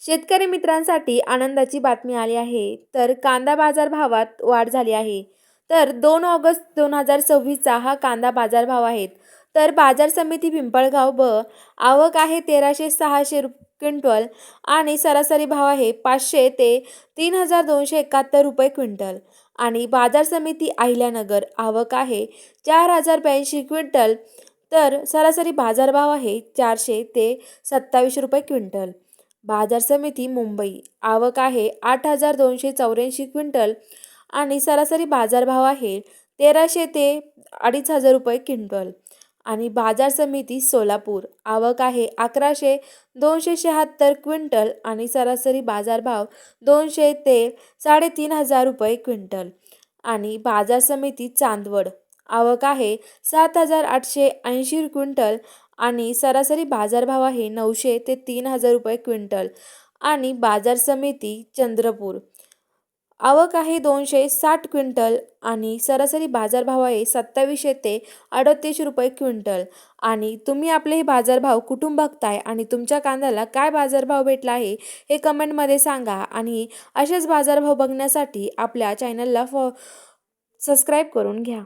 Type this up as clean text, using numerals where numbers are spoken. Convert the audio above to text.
शेतकरी मित्रांसाठी आनंदाची बातमी आली आहे. तर कांदा बाजार भावात वाढ झाली आहे. तर 2 ऑगस्ट 2026चा हा कांदा बाजार भाव आहेत. तर बाजार समिती पिंपळगाव आवक आहे 1300-600 क्विंटल आणि सरासरी भाव आहे 500 ते 3271 रुपये क्विंटल. आणि बाजार समिती अहिल्यानगर आवक आहे 4082 क्विंटल. तर सरासरी बाजारभाव आहे 400 ते 27 रुपये क्विंटल. बाजार समिती मुंबई आवक आहे 8284 क्विंटल आणि सरासरी बाजारभाव आहे 1300 ते 2500 रुपये क्विंटल. आणि बाजार समिती सोलापूर आवक आहे 1100-276 क्विंटल आणि सरासरी बाजारभाव 200 ते 3500 रुपये क्विंटल. आणि बाजार समिती चांदवड आवक आहे 7880 क्विंटल आणि सरासरी बाजारभाव आहे 900 ते 3000 रुपये क्विंटल. आणि बाजार समिती चंद्रपूर आवक आहे 260 क्विंटल आणि सरासरी बाजारभाव आहे 2700 ते 38 रुपये क्विंटल. आणि तुम्ही आपले हे बाजारभाव कुठून बघताय आणि तुमच्या कांद्याला काय बाजारभाव भेटला आहे हे कमेंटमध्ये सांगा. आणि असेच बाजारभाव बघण्यासाठी आपल्या चॅनलला सबस्क्राईब करून घ्या.